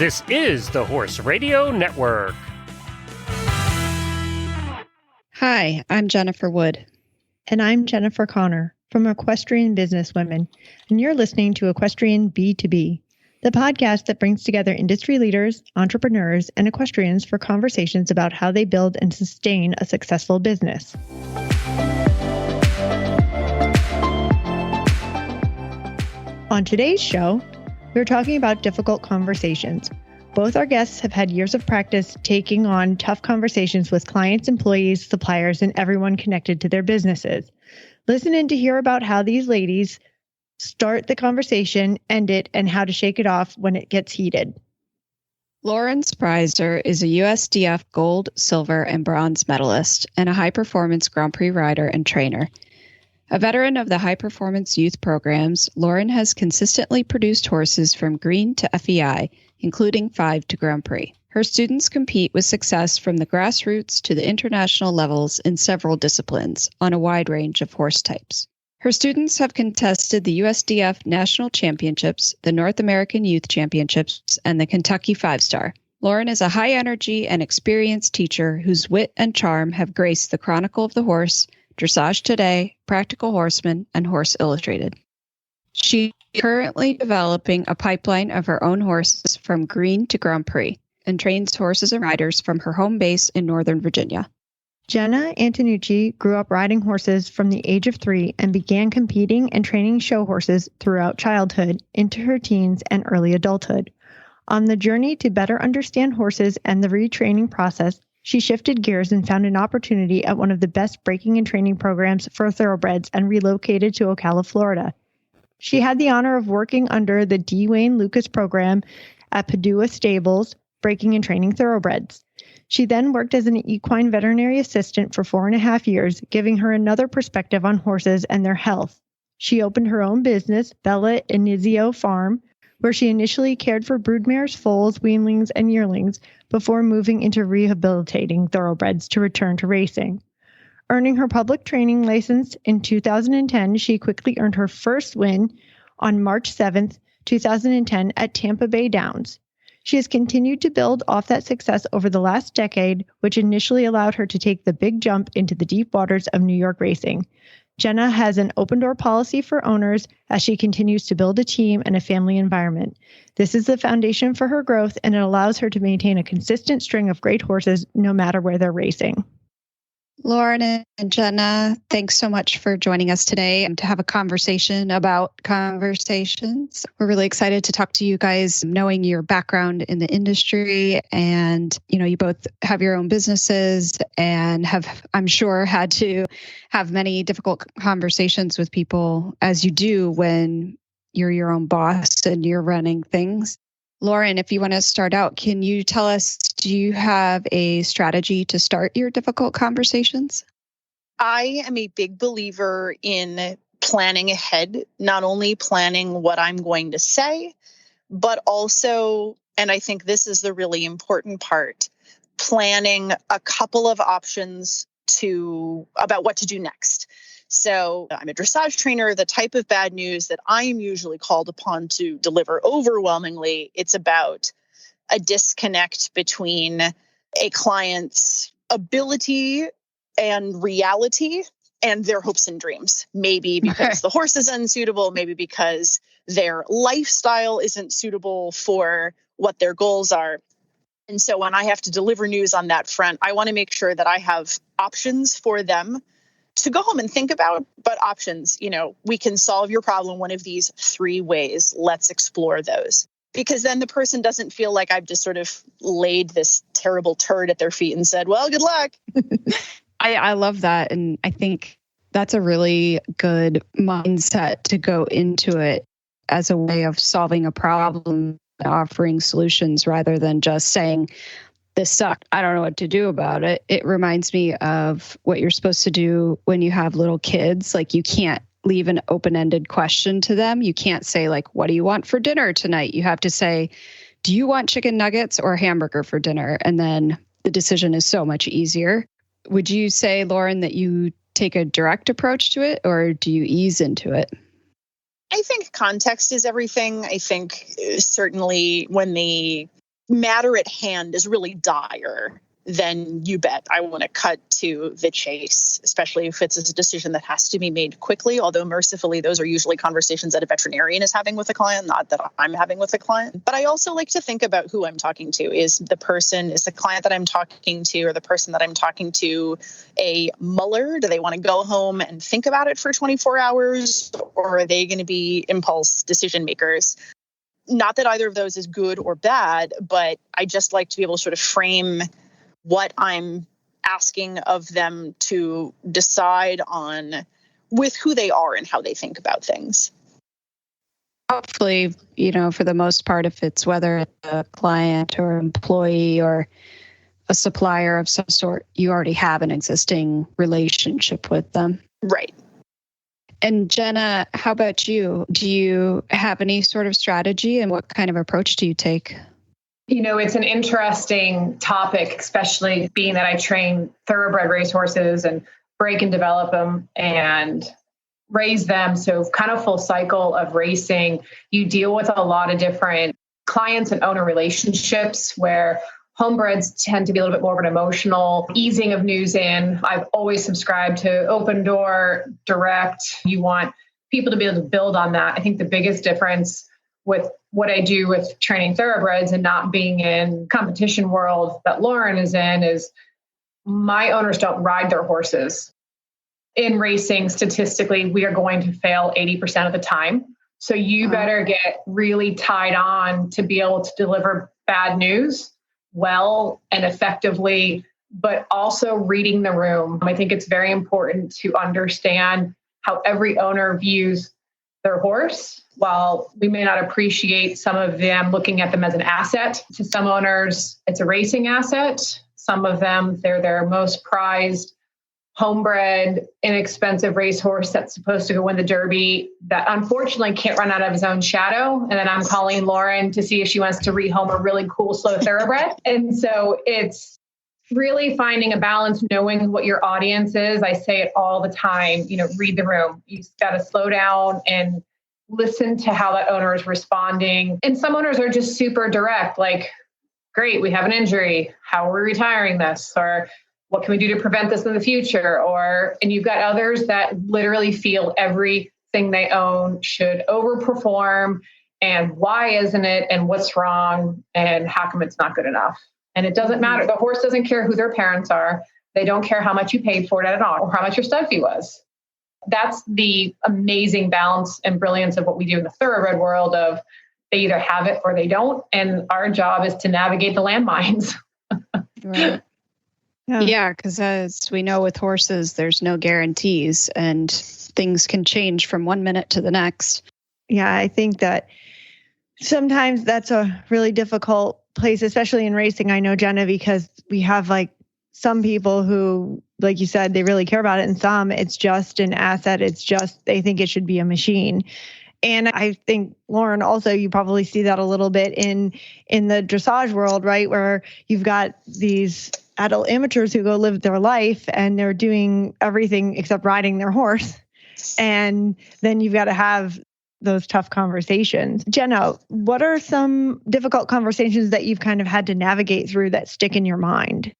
This is the Horse Radio Network. Hi, I'm Jennifer Wood. And I'm Jennifer Connor from Equestrian Businesswomen, and you're listening to Equestrian B2B, the podcast that brings together industry leaders, entrepreneurs, and equestrians for conversations about how they build and sustain a successful business. On today's show, we're talking about difficult conversations. Both our guests have had years of practice taking on tough conversations with clients, employees, suppliers, and everyone connected to their businesses. Listen in to hear about how these ladies start the conversation, end it, and how to shake it off when it gets heated. Lauren Spryzer is a USDF gold, silver, and bronze medalist and a high-performance Grand Prix rider and trainer. A veteran of the high-performance youth programs, Lauren has consistently produced horses from green to FEI, including 5 to Grand Prix. Her students compete with success from the grassroots to the international levels in several disciplines on a wide range of horse types. Her students have contested the USDF National Championships, the North American Youth Championships, and the Kentucky 5-Star. Lauren is a high-energy and experienced teacher whose wit and charm have graced the Chronicle of the Horse, Dressage Today, Practical Horseman, and Horse Illustrated. She is currently developing a pipeline of her own horses from green to Grand Prix and trains horses and riders from her home base in Northern Virginia. Jenna Antonucci grew up riding horses from the age of 3 and began competing and training show horses throughout childhood, into her teens, and early adulthood. On the journey to better understand horses and the retraining process, she shifted gears and found an opportunity at one of the best breaking and training programs for thoroughbreds and relocated to Ocala, Florida. She had the honor of working under the D. Wayne Lucas program at Padua Stables, breaking and training thoroughbreds. She then worked as an equine veterinary assistant for 4.5 years, giving her another perspective on horses and their health. She opened her own business, Bella Inizio Farm, where she initially cared for broodmares, foals, weanlings, and yearlings before moving into rehabilitating thoroughbreds to return to racing. Earning her public training license in 2010, she quickly earned her first win on March 7th, 2010 at Tampa Bay Downs. She has continued to build off that success over the last decade, which initially allowed her to take the big jump into the deep waters of New York racing. Jenna has an open-door policy for owners as she continues to build a team and a family environment. This is the foundation for her growth, and it allows her to maintain a consistent string of great horses no matter where they're racing. Lauren and Jenna, thanks so much for joining us today and to have a conversation about conversations. We're really excited to talk to you guys, knowing your background in the industry, and you both have your own businesses and have, I'm sure, had to have many difficult conversations with people, as you do when you're your own boss and you're running things. Lauren, if you want to start out, can you tell us, do you have a strategy to start your difficult conversations? I am a big believer in planning ahead, not only planning what I'm going to say, but also, and I think this is the really important part, planning a couple of options about what to do next. So I'm a dressage trainer. The type of bad news that I am usually called upon to deliver overwhelmingly, it's about a disconnect between a client's ability and reality and their hopes and dreams. Maybe because the horse is unsuitable, maybe because their lifestyle isn't suitable for what their goals are. And so when I have to deliver news on that front, I want to make sure that I have options for them to go home and think about, but options, we can solve your problem one of these 3 ways. Let's explore those. Because then the person doesn't feel like I've just sort of laid this terrible turd at their feet and said, well, good luck. I love that. And I think that's a really good mindset to go into it as a way of solving a problem, offering solutions rather than just saying, this sucked, I don't know what to do about it. It reminds me of what you're supposed to do when you have little kids. Like, you can't leave an open-ended question to them. You can't say, like, what do you want for dinner tonight? You have to say, do you want chicken nuggets or a hamburger for dinner? And then the decision is so much easier. Would you say, Lauren, that you take a direct approach to it, or do you ease into it? I think context is everything. I think certainly when the matter at hand is really dire, then you bet I want to cut to the chase, especially if it's a decision that has to be made quickly. Although mercifully, those are usually conversations that a veterinarian is having with a client, not that I'm having with a client. But I also like to think about who I'm talking to. Is the client that I'm talking to, or the person that I'm talking to, a muller? Do they want to go home and think about it for 24 hours? Or are they going to be impulse decision makers? Not that either of those is good or bad, but I just like to be able to sort of frame what I'm asking of them to decide on with who they are and how they think about things. Hopefully, for the most part, if it's whether it's a client or employee or a supplier of some sort, you already have an existing relationship with them. Right. And Jenna, how about you? Do you have any sort of strategy, and what kind of approach do you take? It's an interesting topic, especially being that I train thoroughbred racehorses and break and develop them and raise them. So kind of full cycle of racing, you deal with a lot of different clients and owner relationships where homebreds tend to be a little bit more of an emotional easing of news in. I've always subscribed to open door, direct. You want people to be able to build on that. I think the biggest difference with what I do with training thoroughbreds and not being in competition world that Lauren is in is my owners don't ride their horses. In racing, statistically, we are going to fail 80% of the time. So you better get really tied on to be able to deliver bad news well and effectively, but also reading the room. I think it's very important to understand how every owner views their horse. While we may not appreciate some of them looking at them as an asset, to some owners, it's a racing asset. Some of them, they're their most prized, homebred, inexpensive racehorse that's supposed to go win the Derby that unfortunately can't run out of his own shadow. And then I'm calling Lauren to see if she wants to rehome a really cool, slow thoroughbred. And so it's really finding a balance, knowing what your audience is. I say it all the time, read the room. You just got to slow down and listen to how that owner is responding. And some owners are just super direct, like, great, we have an injury. How are we retiring this? Or what can we do to prevent this in the future? And you've got others that literally feel everything they own should overperform. And why isn't it? And what's wrong? And how come it's not good enough? And it doesn't matter. The horse doesn't care who their parents are. They don't care how much you paid for it at all or how much your stud fee was. That's the amazing balance and brilliance of what we do in the thoroughbred world of they either have it or they don't. And our job is to navigate the landmines. Right. Yeah, because as we know with horses, there's no guarantees and things can change from one minute to the next. Yeah, I think that sometimes that's a really difficult place, especially in racing. I know, Jenna, because we have some people who, like you said, they really care about it, and some it's just an asset. It's just they think it should be a machine. And I think, Lauren, also you probably see that a little bit in the dressage world, right? Where you've got these adult amateurs who go live their life and they're doing everything except riding their horse. And then you've got to have those tough conversations. Jenna, what are some difficult conversations that you've kind of had to navigate through that stick in your mind?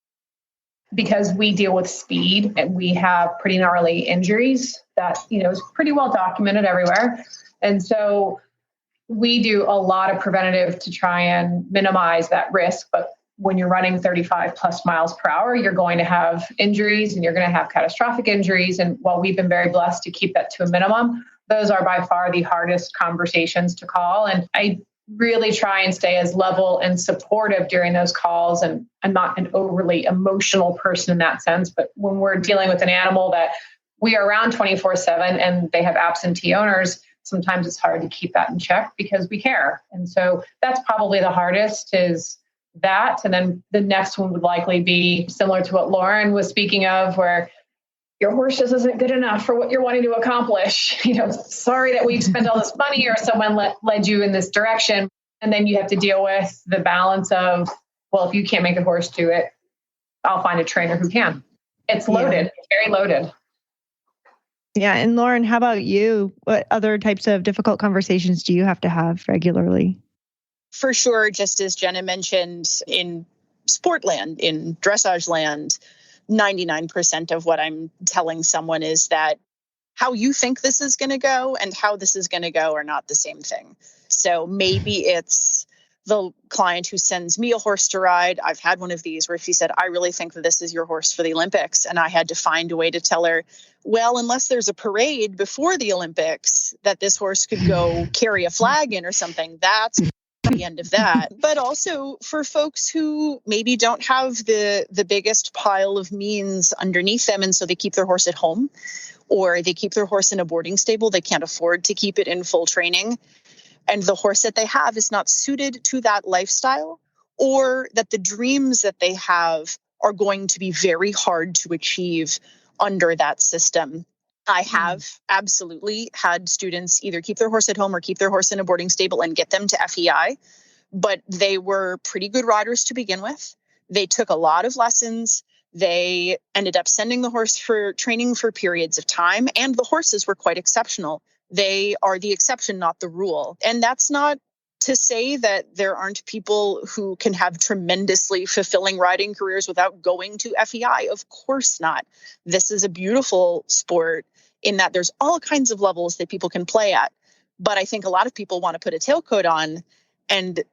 Because we deal with speed and we have pretty gnarly injuries that, is pretty well documented everywhere. And so we do a lot of preventative to try and minimize that risk. But when you're running 35 plus miles per hour, you're going to have injuries and you're going to have catastrophic injuries. And while we've been very blessed to keep that to a minimum, those are by far the hardest conversations to call. And I really try and stay as level and supportive during those calls. And I'm not an overly emotional person in that sense. But when we're dealing with an animal that we are around 24/7 and they have absentee owners, sometimes it's hard to keep that in check because we care. And so that's probably the hardest is that. And then the next one would likely be similar to what Lauren was speaking of, where your horse just isn't good enough for what you're wanting to accomplish. Sorry that we've spent all this money or someone led you in this direction. And then you have to deal with the balance of, well, if you can't make the horse do it, I'll find a trainer who can. It's loaded. It's very loaded. Yeah. And Lauren, how about you? What other types of difficult conversations do you have to have regularly? For sure, just as Jenna mentioned, in sport land, in dressage land, 99% of what I'm telling someone is that how you think this is going to go and how this is going to go are not the same thing. So maybe it's the client who sends me a horse to ride. I've had one of these where she said, I really think that this is your horse for the Olympics. And I had to find a way to tell her, well, unless there's a parade before the Olympics that this horse could go carry a flag in or something, that's the end of that. But also for folks who maybe don't have the biggest pile of means underneath them, and so they keep their horse at home, or they keep their horse in a boarding stable. They can't afford to keep it in full training. And the horse that they have is not suited to that lifestyle, or that the dreams that they have are going to be very hard to achieve under that system. I have absolutely had students either keep their horse at home or keep their horse in a boarding stable and get them to FEI, but they were pretty good riders to begin with. They took a lot of lessons. They ended up sending the horse for training for periods of time, and the horses were quite exceptional. They are the exception, not the rule. And that's not to say that there aren't people who can have tremendously fulfilling riding careers without going to FEI. Of course not. This is a beautiful sport in that there's all kinds of levels that people can play at. But I think a lot of people want to put a tailcoat on, and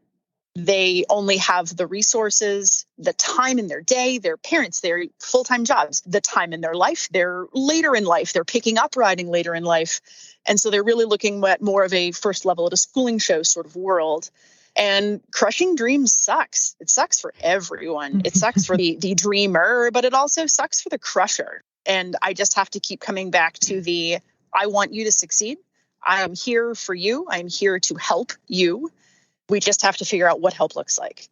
they only have the resources, the time in their day, their parents, their full-time jobs, the time in their life. They're later in life. They're picking up riding later in life. And so they're really looking at more of a first level at a schooling show sort of world. And crushing dreams sucks. It sucks for everyone. It sucks for the dreamer, but it also sucks for the crusher. And I just have to keep coming back to I want you to succeed. I am here for you. I'm here to help you. We just have to figure out what help looks like.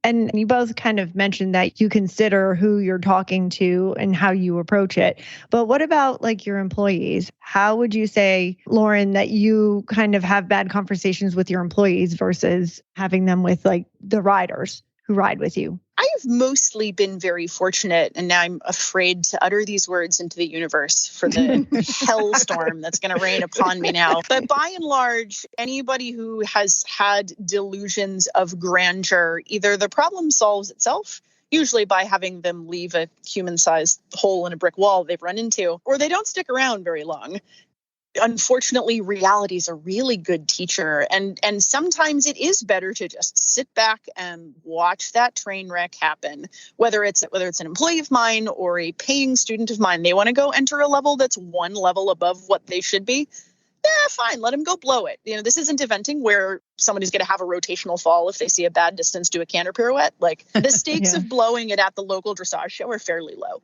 And you both kind of mentioned that you consider who you're talking to and how you approach it. But what about like your employees? How would you say, Lauren, that you kind of have bad conversations with your employees versus having them with like the riders who ride with you? I have mostly been very fortunate, and now I'm afraid to utter these words into the universe for the hellstorm that's going to rain upon me now. But by and large, anybody who has had delusions of grandeur, either the problem solves itself, usually by having them leave a human-sized hole in a brick wall they've run into, or they don't stick around very long. Unfortunately, reality is a really good teacher. And sometimes it is better to just sit back and watch that train wreck happen, whether it's an employee of mine or a paying student of mine. They want to go enter a level that's one level above what they should be. Fine, let them go blow it. This isn't eventing where somebody's going to have a rotational fall if they see a bad distance do a canter pirouette. Like the stakes of blowing it at the local dressage show are fairly low.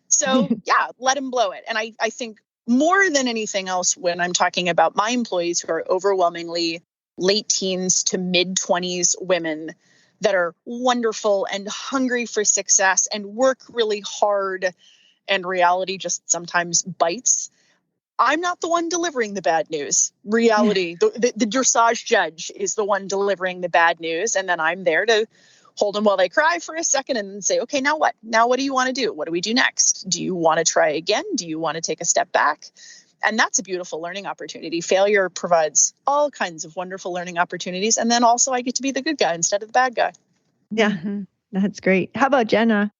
So let them blow it. And I think more than anything else, when I'm talking about my employees who are overwhelmingly late teens to mid 20s women that are wonderful and hungry for success and work really hard, and reality just sometimes bites, I'm not the one delivering the bad news. Reality, the dressage judge is the one delivering the bad news. And then I'm there to hold them while they cry for a second and then say, okay, now what? Now what do you want to do? What do we do next? Do you want to try again? Do you want to take a step back? And that's a beautiful learning opportunity. Failure provides all kinds of wonderful learning opportunities. And then also I get to be the good guy instead of the bad guy. Yeah, that's great. How about Jenna?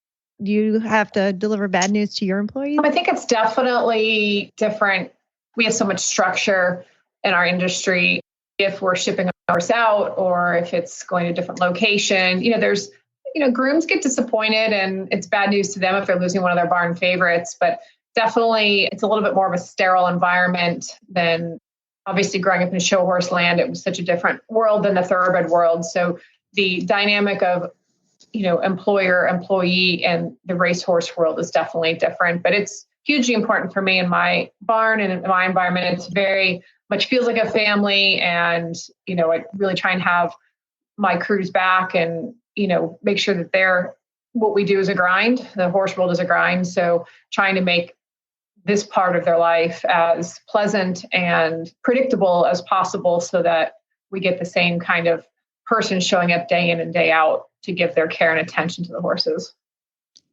Do you have to deliver bad news to your employees? I think it's definitely different. We have so much structure in our industry. If we're shipping a horse out or if it's going to a different location, there's, grooms get disappointed and it's bad news to them if they're losing one of their barn favorites. But definitely it's a little bit more of a sterile environment than obviously growing up in show horse land. It was such a different world than the thoroughbred world. So the dynamic of, employer, employee and the racehorse world is definitely different, but it's hugely important for me in my barn and in my environment. It's very much feels like a family, and, I really try and have my crews back and, make sure that what we do is a grind. The horse world is a grind. So trying to make this part of their life as pleasant and predictable as possible so that we get the same kind of person showing up day in and day out to give their care and attention to the horses.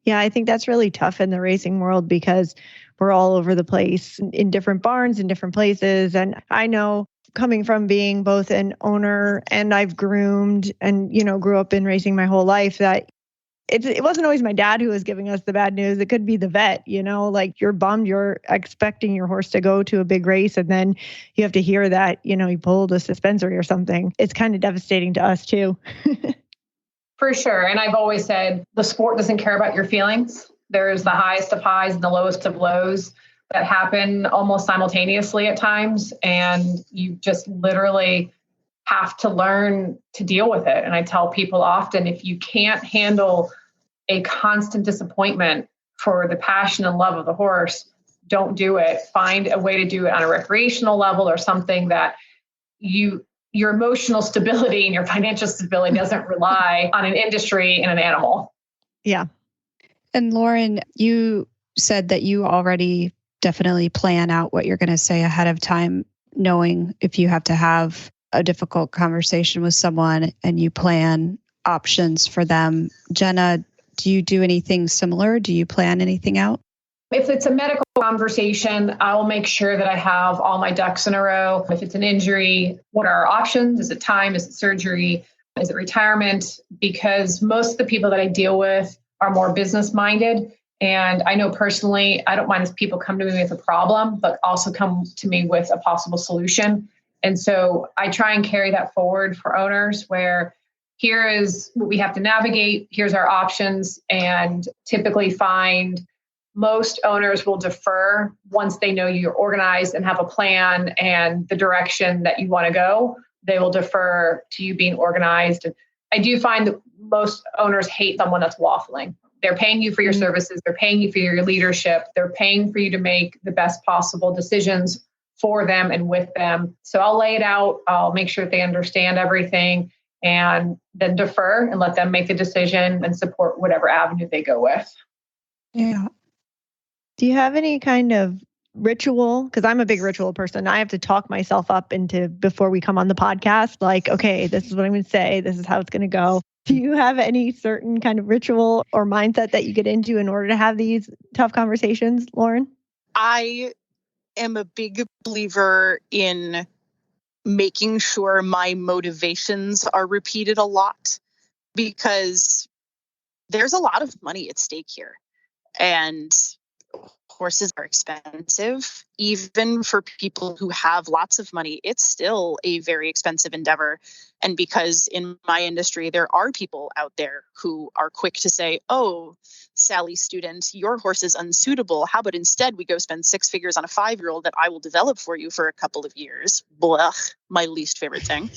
Yeah, I think that's really tough in the racing world because we're all over the place in different barns, in different places. And I know coming from being both an owner and I've groomed and, grew up in racing my whole life, that it wasn't always my dad who was giving us the bad news. It could be the vet, like you're bummed, you're expecting your horse to go to a big race. And then you have to hear that, he pulled a suspensory or something. It's kind of devastating to us too. For sure. And I've always said the sport doesn't care about your feelings. There's the highest of highs and the lowest of lows that happen almost simultaneously at times. And you just literally have to learn to deal with it. And I tell people often, if you can't handle a constant disappointment for the passion and love of the horse, don't do it. Find a way to do it on a recreational level or something that your emotional stability and your financial stability doesn't rely on an industry and an animal. Yeah. And Lauren, you said that you already definitely plan out what you're going to say ahead of time, knowing if you have to have a difficult conversation with someone and you plan options for them. Jenna, do you do anything similar? Do you plan anything out? If it's a medical conversation, I'll make sure that I have all my ducks in a row. If it's an injury, what are our options? Is it time? Is it surgery? Is it retirement? Because most of the people that I deal with are more business minded. And I know personally, I don't mind if people come to me with a problem, but also come to me with a possible solution. And so I try and carry that forward for owners where here is what we have to navigate. Here's our options. And typically find most owners will defer once they know you're organized and have a plan and the direction that you want to go. They will defer to you being organized. And I do find that most owners hate someone that's waffling. They're paying you for your services. They're paying you for your leadership. They're paying for you to make the best possible decisions for them and with them. So I'll lay it out. I'll make sure that they understand everything and then defer and let them make the decision and support whatever avenue they go with. Yeah. Do you have any kind of ritual? Because I'm a big ritual person. I have to talk myself up into before we come on the podcast, like, okay, this is what I'm going to say. This is how it's going to go. Do you have any certain kind of ritual or mindset that you get into in order to have these tough conversations, Lauren? I am a big believer in making sure my motivations are repeated a lot because there's a lot of money at stake here. And horses are expensive. Even for people who have lots of money, it's still a very expensive endeavor. And because in my industry, there are people out there who are quick to say, oh, Sally student, your horse is unsuitable. How about instead we go spend 6 figures on a 5-year-old that I will develop for you for a couple of years? Blah, my least favorite thing.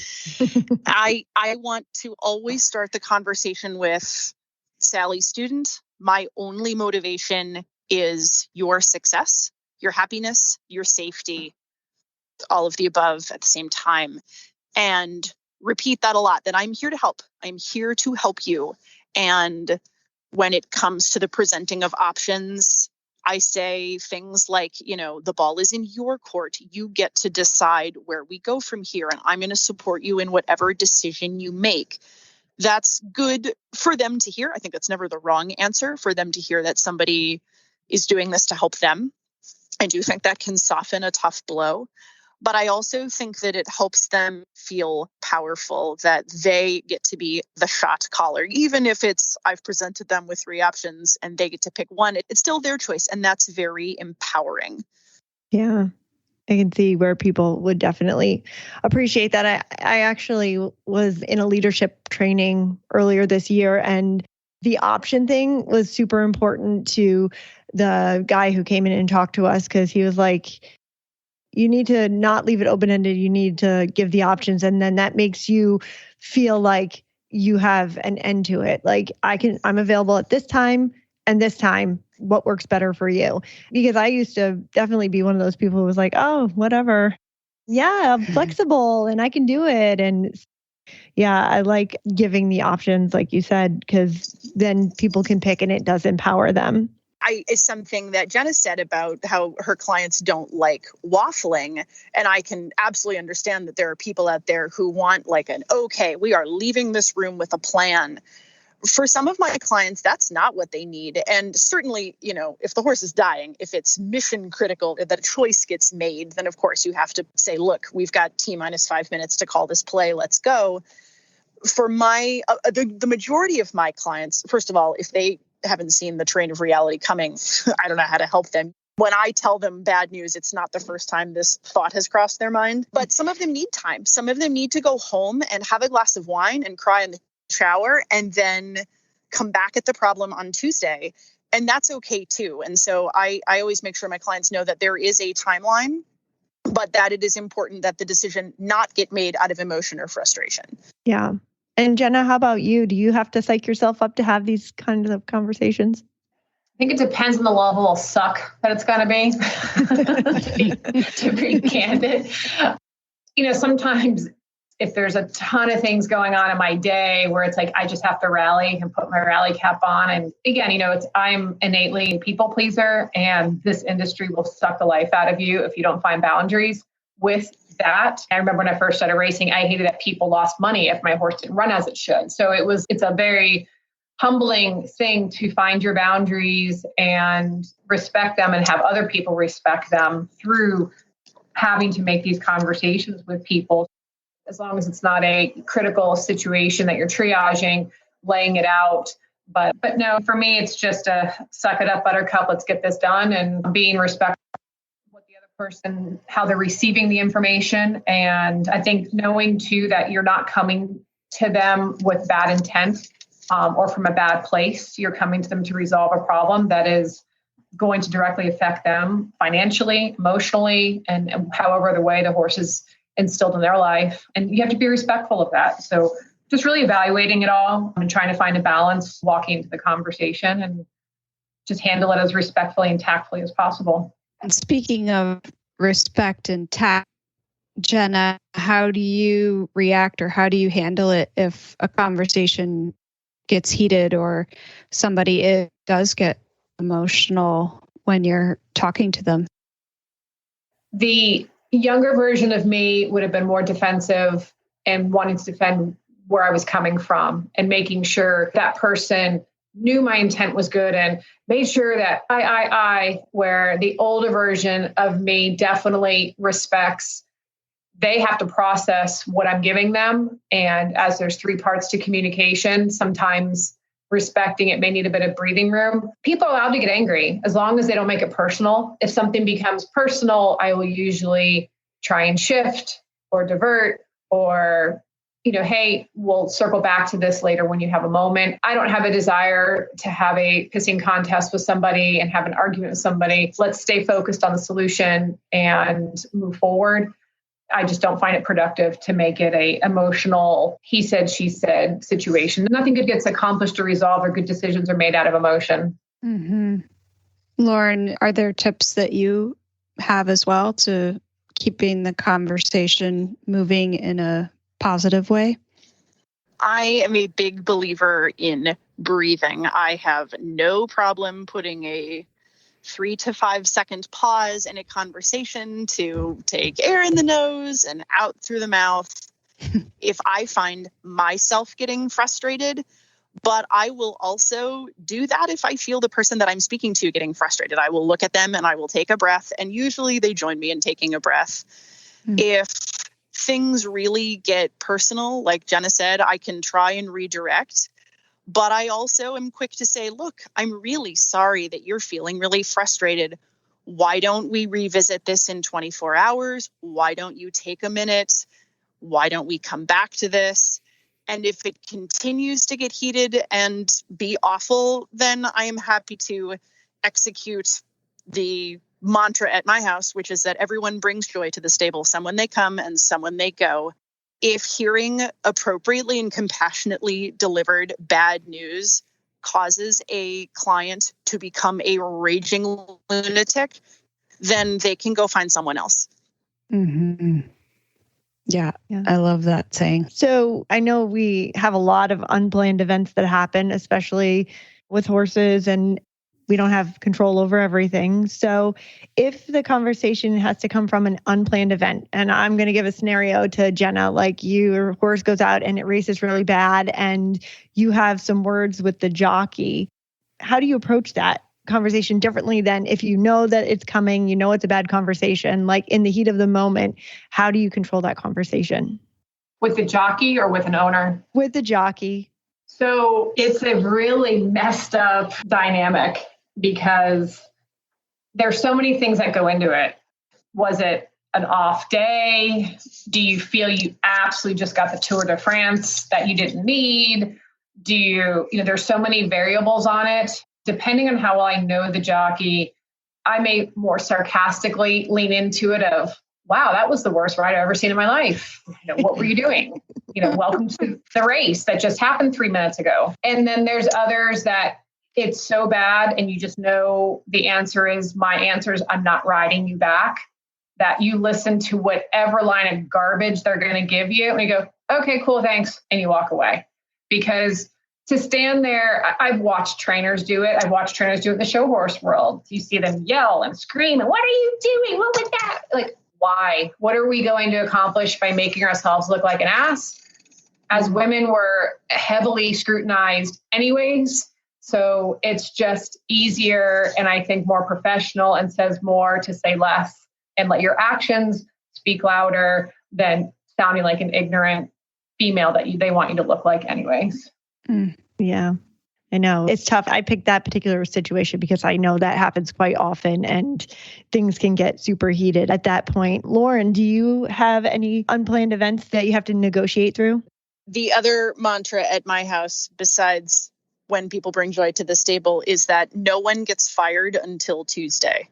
I want to always start the conversation with Sally student. My only motivation is your success, your happiness, your safety, all of the above at the same time. And repeat that a lot, that I'm here to help. I'm here to help you. And when it comes to the presenting of options, I say things like, the ball is in your court. You get to decide where we go from here. And I'm going to support you in whatever decision you make. That's good for them to hear. I think that's never the wrong answer for them to hear that somebody is doing this to help them. I do think that can soften a tough blow. But I also think that it helps them feel powerful, that they get to be the shot caller. Even if it's I've presented them with 3 options and they get to pick one, it's still their choice. And that's very empowering. Yeah, I can see where people would definitely appreciate that. I actually was in a leadership training earlier this year, and the option thing was super important to the guy who came in and talked to us, because he was like, you need to not leave it open-ended. You need to give the options. And then that makes you feel like you have an end to it. Like I'm available at this time and this time. What works better for you? Because I used to definitely be one of those people who was like, oh, whatever. Yeah, I'm flexible and I can do it. And yeah, I like giving the options, like you said, because then people can pick and it does empower them. Is something that Jenna said about how her clients don't like waffling. And I can absolutely understand that there are people out there who want like okay, we are leaving this room with a plan, For some of my clients, that's not what they need. And certainly, if the horse is dying, if it's mission critical that a choice gets made, then of course you have to say, look, we've got T-5 minutes to call this play. Let's go. For the majority of my clients, first of all, if they haven't seen the train of reality coming, I don't know how to help them. When I tell them bad news, it's not the first time this thought has crossed their mind. But some of them need time. Some of them need to go home and have a glass of wine and cry in the shower and then come back at the problem on Tuesday. And that's okay too. And so I always make sure my clients know that there is a timeline, but that it is important that the decision not get made out of emotion or frustration. Yeah. And Jenna, how about you? Do you have to psych yourself up to have these kinds of conversations? I think it depends on the level of suck that it's going to be, to be candid. Sometimes if there's a ton of things going on in my day where it's like, I just have to rally and put my rally cap on. And again, I'm innately a people pleaser, and this industry will suck the life out of you if you don't find boundaries with that. I remember when I first started racing, I hated that people lost money if my horse didn't run as it should. So it's a very humbling thing to find your boundaries and respect them and have other people respect them through having to make these conversations with people. As long as it's not a critical situation that you're triaging, laying it out. But no, for me, it's just a suck it up, buttercup, let's get this done, and being respectful of what the other person, how they're receiving the information. And I think knowing too that you're not coming to them with bad intent or from a bad place. You're coming to them to resolve a problem that is going to directly affect them financially, emotionally, and however the way the horse is instilled in their life. And you have to be respectful of that. So just really evaluating it all and trying to find a balance, walking into the conversation and just handle it as respectfully and tactfully as possible. And speaking of respect and tact, Jenna, how do you react or how do you handle it if a conversation gets heated or somebody does get emotional when you're talking to them? The younger version of me would have been more defensive and wanting to defend where I was coming from and making sure that person knew my intent was good and made sure that where the older version of me definitely respects. They have to process what I'm giving them. And as there's 3 parts to communication, sometimes respecting it may need a bit of breathing room. People are allowed to get angry as long as they don't make it personal. If something becomes personal, I will usually try and shift or divert or, hey, we'll circle back to this later when you have a moment. I don't have a desire to have a pissing contest with somebody and have an argument with somebody. Let's stay focused on the solution and move forward. I just don't find it productive to make it a emotional, he said, she said situation. Nothing good gets accomplished or resolved or good decisions are made out of emotion. Mm-hmm. Lauren, are there tips that you have as well to keeping the conversation moving in a positive way? I am a big believer in breathing. I have no problem putting a 3 to 5 second pause in a conversation to take air in the nose and out through the mouth. If I find myself getting frustrated, but I will also do that if I feel the person that I'm speaking to getting frustrated. I will look at them and I will take a breath, and usually they join me in taking a breath. If things really get personal, like Jenna said, I can try and redirect. But I also am quick to say, look, I'm really sorry that you're feeling really frustrated. Why don't we revisit this in 24 hours? Why don't you take a minute? Why don't we come back to this? And if it continues to get heated and be awful, then I am happy to execute the mantra at my house, which is that everyone brings joy to the stable. Someone they come and someone they go. If hearing appropriately and compassionately delivered bad news causes a client to become a raging lunatic, then they can go find someone else. Mm-hmm. Yeah, I love that saying. So I know we have a lot of unplanned events that happen, especially with horses. And we don't have control over everything. So if the conversation has to come from an unplanned event, and I'm going to give a scenario to Jenna, like your horse goes out and it races really bad and you have some words with the jockey, how do you approach that conversation differently than if you know that it's coming, you know it's a bad conversation, like in the heat of the moment, how do you control that conversation? With the jockey or with an owner? With the jockey. So it's a really messed up dynamic because there's so many things that go into it. Was it an off day? Do you feel you absolutely just got the Tour de France that you didn't need? There's so many variables on it. Depending on how well I know the jockey, I may more sarcastically lean into it of, wow, that was the worst ride I've ever seen in my life. What were you doing? Welcome to the race that just happened 3 minutes ago. And then there's others that it's so bad and you just know the answer is, my answer is, I'm not riding you back, that you listen to whatever line of garbage they're going to give you and you go, okay, cool, thanks. And you walk away. Because to stand there, I've watched trainers do it. I've watched trainers do it in the show horse world. You see them yell and scream and what are you doing? What was that? Like, why? What are we going to accomplish by making ourselves look like an ass? As women, we're heavily scrutinized anyways. So it's just easier and I think more professional and says more to say less and let your actions speak louder than sounding like an ignorant female that they want you to look like anyways. Yeah, I know. It's tough. I picked that particular situation because I know that happens quite often and things can get super heated at that point. Lauren, do you have any unplanned events that you have to negotiate through? The other mantra at my house, besides when people bring joy to the stable, is that no one gets fired until Tuesday.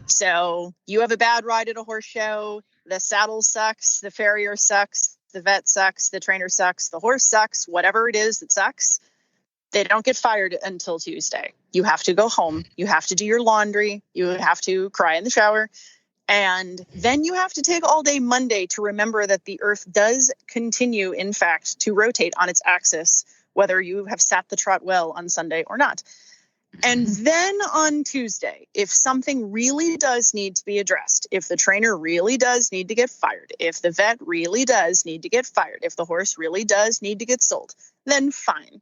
So you have a bad ride at a horse show, the saddle sucks, the farrier sucks, the vet sucks, the trainer sucks, the horse sucks, whatever it is that sucks. They don't get fired until Tuesday. You have to go home. You have to do your laundry. You have to cry in the shower. And then you have to take all day Monday to remember that the earth does continue, in fact, to rotate on its axis, whether you have sat the trot well on Sunday or not. And then on Tuesday, if something really does need to be addressed, if the trainer really does need to get fired, if the vet really does need to get fired, if the horse really does need to get sold, then fine.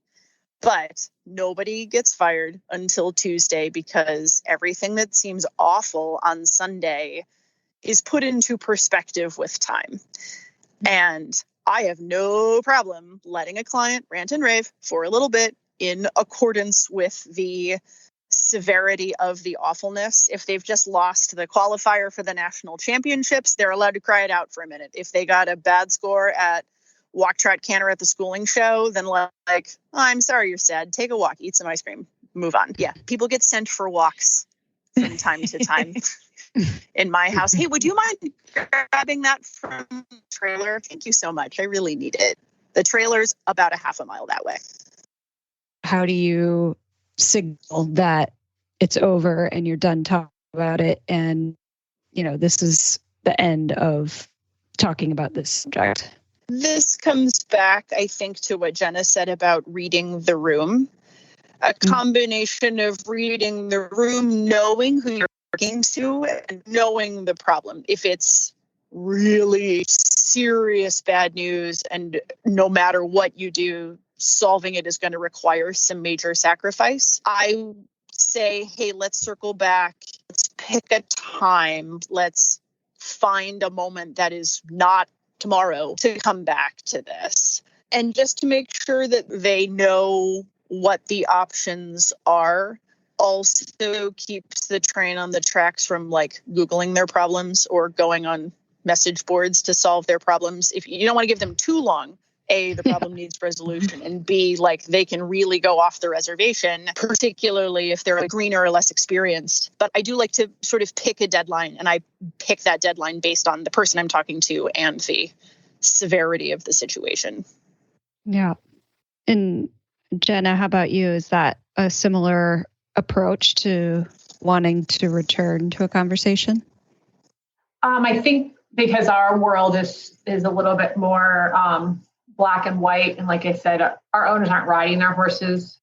But nobody gets fired until Tuesday because everything that seems awful on Sunday is put into perspective with time. And I have no problem letting a client rant and rave for a little bit in accordance with the severity of the awfulness. If they've just lost the qualifier for the national championships, they're allowed to cry it out for a minute. If they got a bad score at walk, trot, canter at the schooling show, then like, oh, I'm sorry you're sad. Take a walk, eat some ice cream, move on. Yeah, people get sent for walks from time to time in my house. Hey, would you mind grabbing that from the trailer? Thank you so much. I really need it. The trailer's about a half a mile that way. How do you signal that it's over and you're done talking about it and, this is the end of talking about this subject? This comes back, I think, to what Jenna said about reading the room. A combination of reading the room, knowing who you're talking to, and knowing the problem. If it's really serious bad news and no matter what you do, solving it is going to require some major sacrifice, I say, hey, let's circle back. Let's pick a time. Let's find a moment that is not tomorrow to come back to this. And just to make sure that they know what the options are, also keeps the train on the tracks from Googling their problems or going on message boards to solve their problems. If you don't want to give them too long, A, the problem needs resolution, and B, they can really go off the reservation, particularly if they're greener or less experienced. But I do like to sort of pick a deadline, and I pick that deadline based on the person I'm talking to and the severity of the situation. Yeah. And Jenna, how about you? Is that a similar approach to wanting to return to a conversation? I think because our world is a little bit more black and white. And like I said, our owners aren't riding their horses.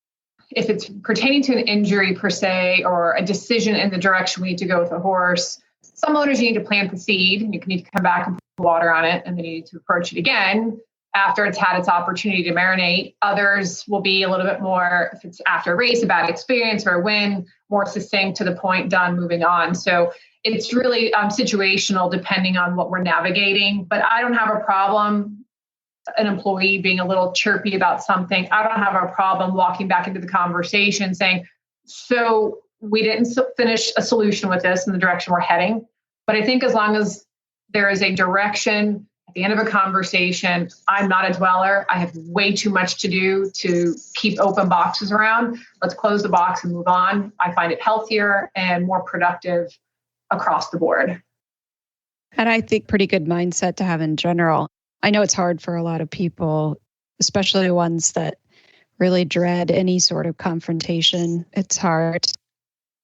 if it's pertaining to an injury per se, or a decision in the direction we need to go with a horse, some owners you need to plant the seed. You need to come back and put water on it, and then you need to approach it again after it's had its opportunity to marinate. Others will be a little bit more, if it's after a race, a bad experience or a win, more succinct, to the point, done, moving on. So it's really situational depending on what we're navigating. But I don't have a problem an employee being a little chirpy about something. I don't have a problem walking back into the conversation saying, so we didn't finish a solution with this in the direction we're heading. But I think as long as there is a direction at the end of a conversation, I'm not a dweller. I have way too much to do to keep open boxes around. Let's close the box and move on. I find it healthier and more productive across the board. And I think pretty good mindset to have in general. I know it's hard for a lot of people, especially ones that really dread any sort of confrontation. It's hard.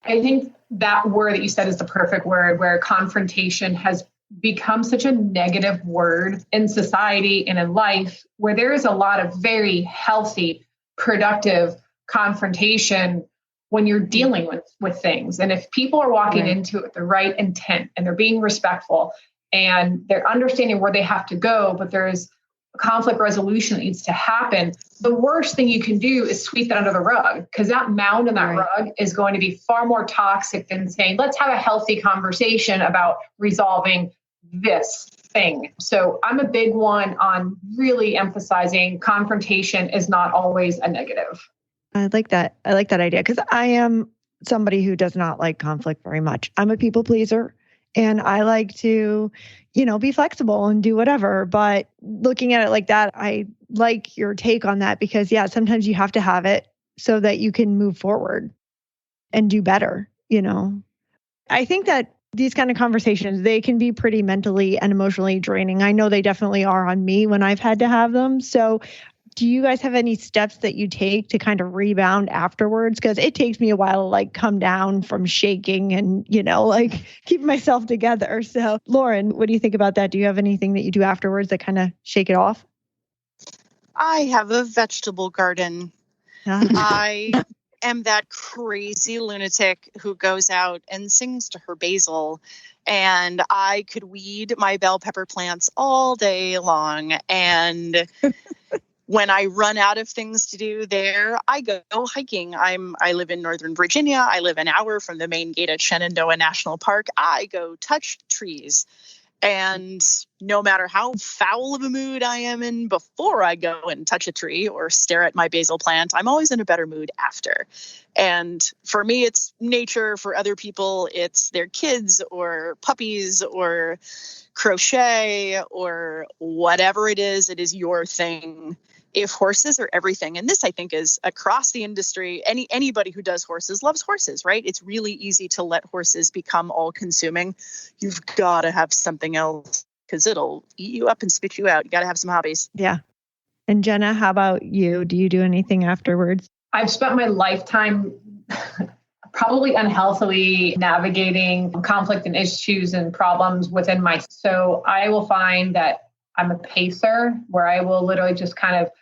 I think that word that you said is the perfect word, where confrontation has become such a negative word in society and in life, where there is a lot of very healthy, productive confrontation when you're dealing with things. And if people are walking into it with the right intent and they're being respectful and they're understanding where they have to go, but there's a conflict resolution that needs to happen, the worst thing you can do is sweep that under the rug, because that mound in that rug is going to be far more toxic than saying, let's have a healthy conversation about resolving this thing. So I'm a big one on really emphasizing confrontation is not always a negative. I like that. I like that idea, because I am somebody who does not like conflict very much. I'm a people pleaser, and I like to, be flexible and do whatever. But looking at it like that, I like your take on that, because sometimes you have to have it so that you can move forward and do better. I think that these kind of conversations, they can be pretty mentally and emotionally draining. I know they definitely are on me when I've had to have them. So do you guys have any steps that you take to kind of rebound afterwards? Because it takes me a while to come down from shaking and, keep myself together. So Lauren, what do you think about that? Do you have anything that you do afterwards that kind of shake it off? I have a vegetable garden. I am that crazy lunatic who goes out and sings to her basil. And I could weed my bell pepper plants all day long. And when I run out of things to do there, I go hiking. I live in Northern Virginia. I live an hour from the main gate at Shenandoah National Park. I go touch trees. And no matter how foul of a mood I am in before I go and touch a tree or stare at my basil plant, I'm always in a better mood after. And for me, it's nature. For other people, it's their kids or puppies or crochet or whatever it is your thing. If horses are everything, and this I think is across the industry, anybody who does horses loves horses, right? It's really easy to let horses become all consuming. You've got to have something else, because it'll eat you up and spit you out. You got to have some hobbies. Yeah. And Jenna, how about you? Do you do anything afterwards? I've spent my lifetime probably unhealthily navigating conflict and issues and problems within myself. So I will find that I'm a pacer, where I will literally just kind of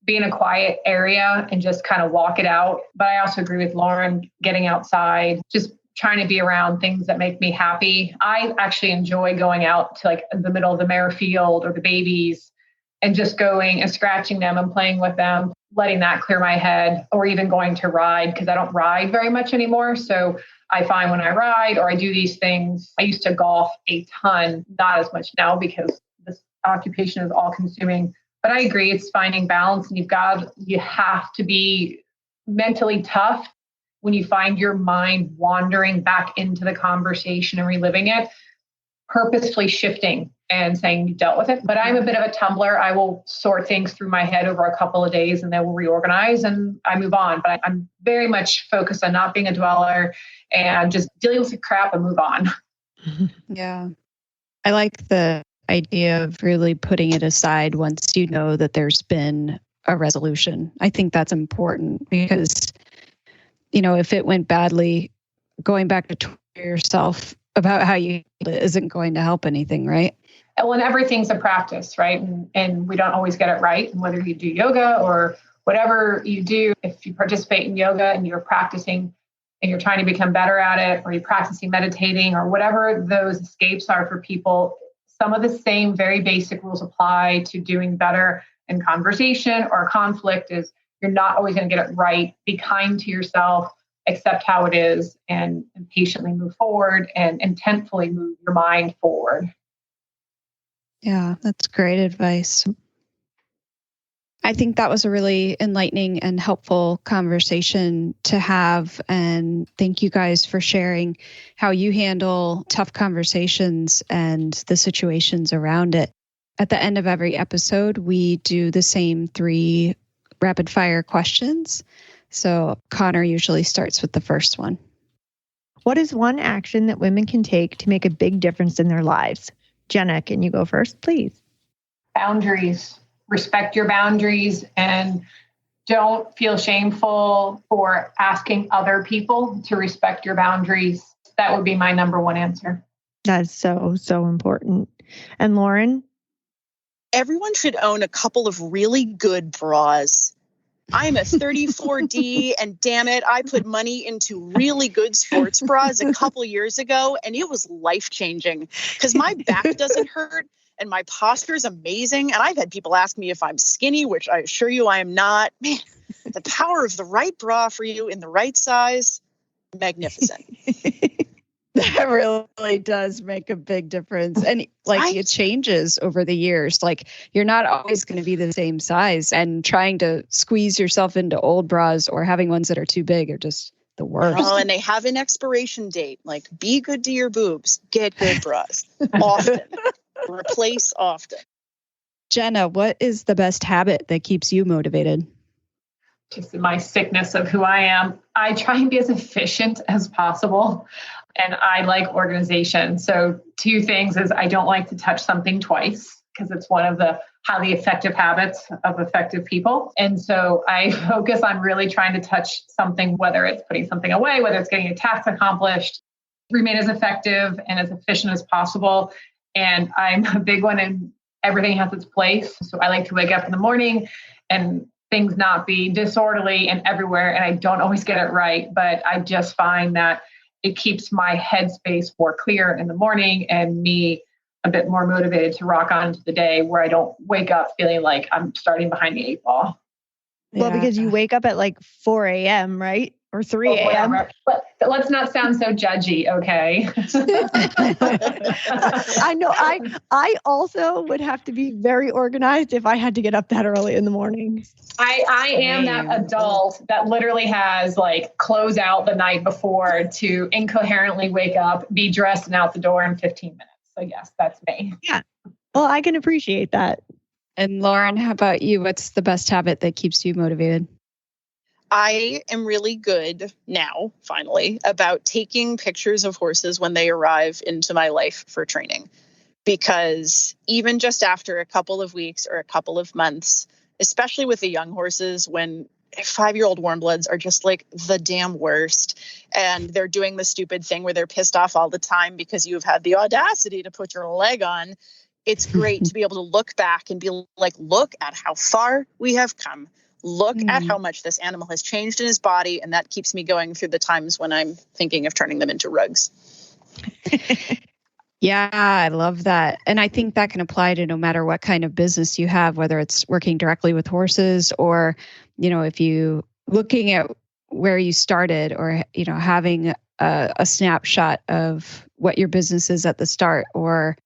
be in a quiet area and just kind of walk it out. But I also agree with Lauren, getting outside, just trying to be around things that make me happy. I actually enjoy going out to the middle of the mare field or the babies and just going and scratching them and playing with them, letting that clear my head, or even going to ride, because I don't ride very much anymore. So I find when I ride or I do these things, I used to golf a ton, not as much now because this occupation is all consuming. But I agree, it's finding balance, and you have to be mentally tough when you find your mind wandering back into the conversation and reliving it, purposefully shifting and saying you dealt with it. But I'm a bit of a tumbler. I will sort things through my head over a couple of days and then we'll reorganize and I move on. But I'm very much focused on not being a dweller and just dealing with the crap and move on. Yeah. I like the idea of really putting it aside once you know that there's been a resolution. I think that's important because, if it went badly, going back to talk to yourself about how you handled it isn't going to help anything, right? Well, and everything's a practice, right? And we don't always get it right. And whether you do yoga or whatever you do, if you participate in yoga and you're practicing and you're trying to become better at it, or you're practicing meditating, or whatever those escapes are for people, some of the same very basic rules apply to doing better in conversation or conflict. Is you're not always going to get it right. Be kind to yourself, accept how it is, and patiently move forward and intentfully move your mind forward. Yeah, that's great advice. I think that was a really enlightening and helpful conversation to have. And thank you guys for sharing how you handle tough conversations and the situations around it. At the end of every episode, we do the same 3 rapid fire questions. So Connor usually starts with the first one. What is one action that women can take to make a big difference in their lives? Jenna, can you go first, please? Boundaries. Respect your boundaries and don't feel shameful for asking other people to respect your boundaries. That would be my number 1 answer. That's so important. And Lauren? Everyone should own a couple of really good bras. I'm a 34D and damn it, I put money into really good sports bras a couple years ago and it was life-changing because my back doesn't hurt and my posture is amazing. And I've had people ask me if I'm skinny, which I assure you I am not. Man, the power of the right bra for you in the right size, magnificent. That really does make a big difference. And it changes over the years. Like you're not always going to be the same size, and trying to squeeze yourself into old bras or having ones that are too big are just the worst. Oh, and they have an expiration date. Like be good to your boobs, get good bras often, replace often. Jenna, what is the best habit that keeps you motivated? Just in my sickness of who I am, I try and be as efficient as possible. And I like organization. So 2 things is I don't like to touch something twice because it's one of the highly effective habits of effective people. And so I focus on really trying to touch something, whether it's putting something away, whether it's getting a task accomplished, remain as effective and as efficient as possible. And I'm a big one in everything has its place. So I like to wake up in the morning and things not be disorderly and everywhere. And I don't always get it right, but I just find that it keeps my headspace more clear in the morning and me a bit more motivated to rock on into the day where I don't wake up feeling like I'm starting behind the 8 ball. Well, because you wake up at like 4 a.m., right? Or 3 a.m. But let's not sound so judgy, okay? I know. I also would have to be very organized if I had to get up that early in the morning. I am that adult that literally has like close out the night before to incoherently wake up, be dressed and out the door in 15 minutes. So yes, that's me. Yeah. Well, I can appreciate that. And Lauren, how about you? What's the best habit that keeps you motivated? I am really good now, finally, about taking pictures of horses when they arrive into my life for training. Because even just after a couple of weeks or a couple of months, especially with the young horses, when 5-year-old warm bloods are just like the damn worst. And they're doing the stupid thing where they're pissed off all the time because you've had the audacity to put your leg on. It's great to be able to look back and be like, look at how far we have come. Look at how much this animal has changed in his body. And that keeps me going through the times when I'm thinking of turning them into rugs. Yeah, I love that. And I think that can apply to no matter what kind of business you have, whether it's working directly with horses or, if you looking at where you started or, having a snapshot of what your business is at the start or,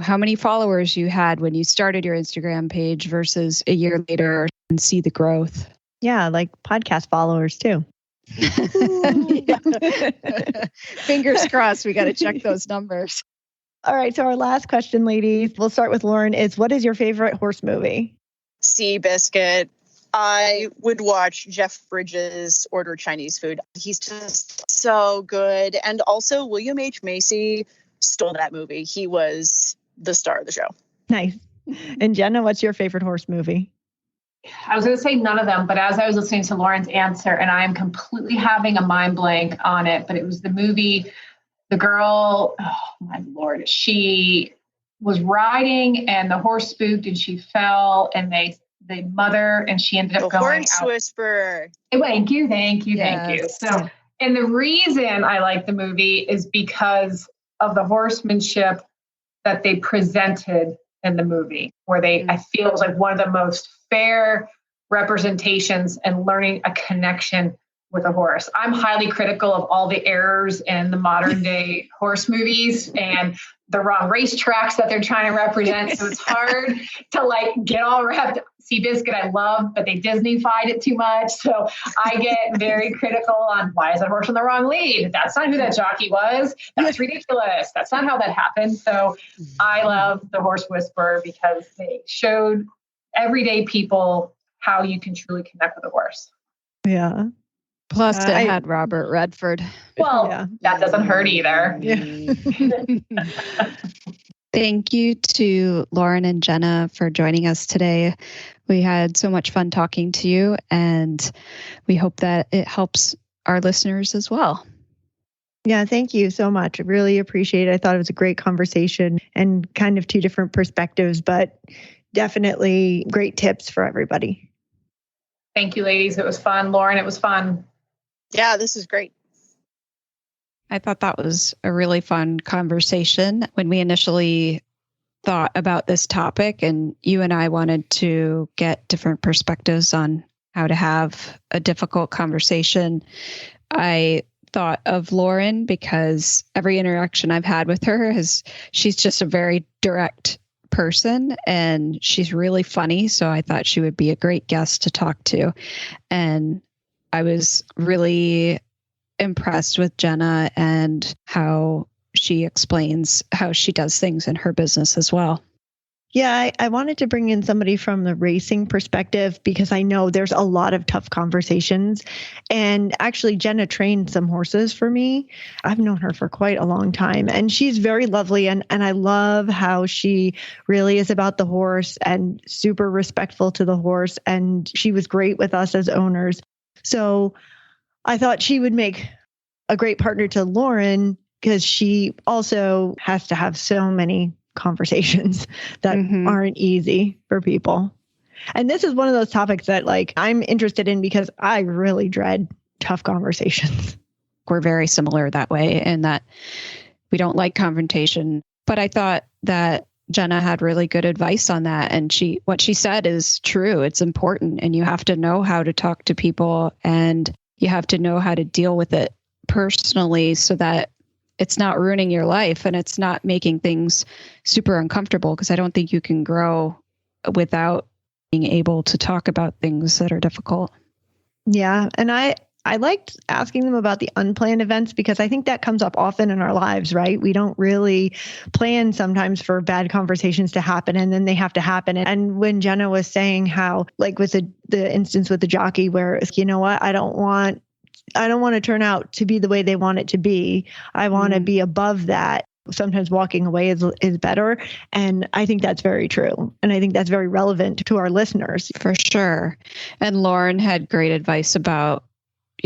how many followers you had when you started your Instagram page versus a year later and see the growth. Yeah, like podcast followers too. Fingers crossed. We got to check those numbers. All right. So our last question, ladies, we'll start with Lauren, is what is your favorite horse movie? Seabiscuit. I would watch Jeff Bridges order Chinese food. He's just so good. And also William H. Macy stole that movie. He was the star of the show. Nice. And Jenna, what's your favorite horse movie? I was going to say none of them, but as I was listening to Lauren's answer, and I am completely having a mind blank on it, but it was the movie, the girl, oh my Lord, she was riding and the horse spooked and she fell and the mother, and she ended up The going horse out. Whisperer. Thank you. Yes. So, and the reason I like the movie is because of the horsemanship that they presented in the movie, where I feel it was like one of the most fair representations and learning a connection with a horse. I'm highly critical of all the errors in the modern day horse movies and the wrong racetracks that they're trying to represent. So it's hard to like get all wrapped. Seabiscuit I love, but they Disney-fied it too much. So I get very critical on why is that horse on the wrong lead? That's not who that jockey was. That's ridiculous. That's not how that happened. So I love The Horse Whisperer because they showed everyday people how you can truly connect with a horse. Yeah. Plus, it had Robert Redford. Well, that doesn't hurt either. Yeah. Thank you to Lauren and Jenna for joining us today. We had so much fun talking to you, and we hope that it helps our listeners as well. Yeah, thank you so much. I really appreciate it. I thought it was a great conversation and kind of two different perspectives, but definitely great tips for everybody. Thank you, ladies. It was fun. Lauren, it was fun. Yeah, this is great. I thought that was a really fun conversation. When we initially thought about this topic, and you and I wanted to get different perspectives on how to have a difficult conversation, I thought of Lauren because every interaction I've had with her she's just a very direct person and she's really funny. So I thought she would be a great guest to talk to. And I was really impressed with Jenna and how she explains how she does things in her business as well. Yeah, I wanted to bring in somebody from the racing perspective because I know there's a lot of tough conversations. And actually, Jenna trained some horses for me. I've known her for quite a long time, and she's very lovely. And I love how she really is about the horse and super respectful to the horse. And she was great with us as owners. So I thought she would make a great partner to Lauren because she also has to have so many conversations that aren't easy for people. And this is one of those topics that like I'm interested in because I really dread tough conversations. We're very similar that way in that we don't like confrontation. But I thought that Jenna had really good advice on that. And what she said is true. It's important. And you have to know how to talk to people and you have to know how to deal with it personally so that it's not ruining your life and it's not making things super uncomfortable, because I don't think you can grow without being able to talk about things that are difficult. Yeah. And I liked asking them about the unplanned events because I think that comes up often in our lives, right? We don't really plan sometimes for bad conversations to happen and then they have to happen. And when Jenna was saying how, like with the instance with the jockey where it's, you know what, I don't want to turn out to be the way they want it to be. I want to be above that. Sometimes walking away is better. And I think that's very true. And I think that's very relevant to our listeners. For sure. And Lauren had great advice about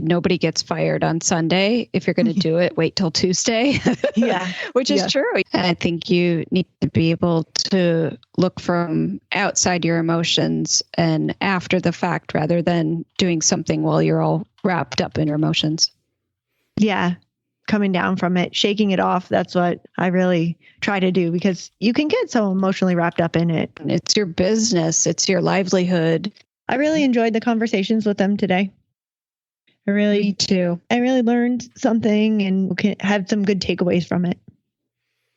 nobody gets fired on Sunday. If you're going to do it, wait till Tuesday. Yeah. Which is true. And I think you need to be able to look from outside your emotions and after the fact rather than doing something while you're all wrapped up in your emotions. Yeah. Coming down from it, shaking it off. That's what I really try to do because you can get so emotionally wrapped up in it. It's your business. It's your livelihood. I really enjoyed the conversations with them today. Me too. I really learned something and had some good takeaways from it.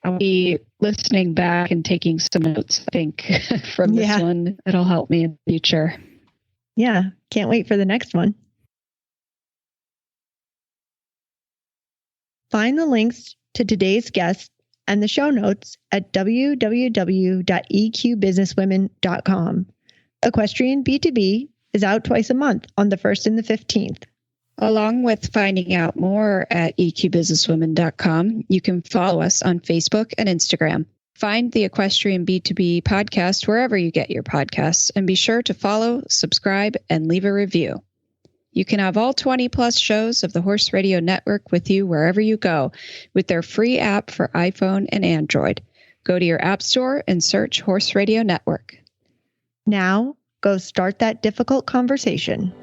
I'll be listening back and taking some notes, I think, from this one. It'll help me in the future. Yeah. Can't wait for the next one. Find the links to today's guest and the show notes at www.eqbusinesswomen.com. Equestrian B2B is out twice a month on the 1st and the 15th. Along with finding out more at eqbusinesswomen.com, you can follow us on Facebook and Instagram. Find the Equestrian B2B podcast wherever you get your podcasts, and be sure to follow, subscribe, and leave a review. You can have all 20 plus shows of the Horse Radio Network with you wherever you go with their free app for iPhone and Android. Go to your app store and search Horse Radio Network. Now, Go start that difficult conversation.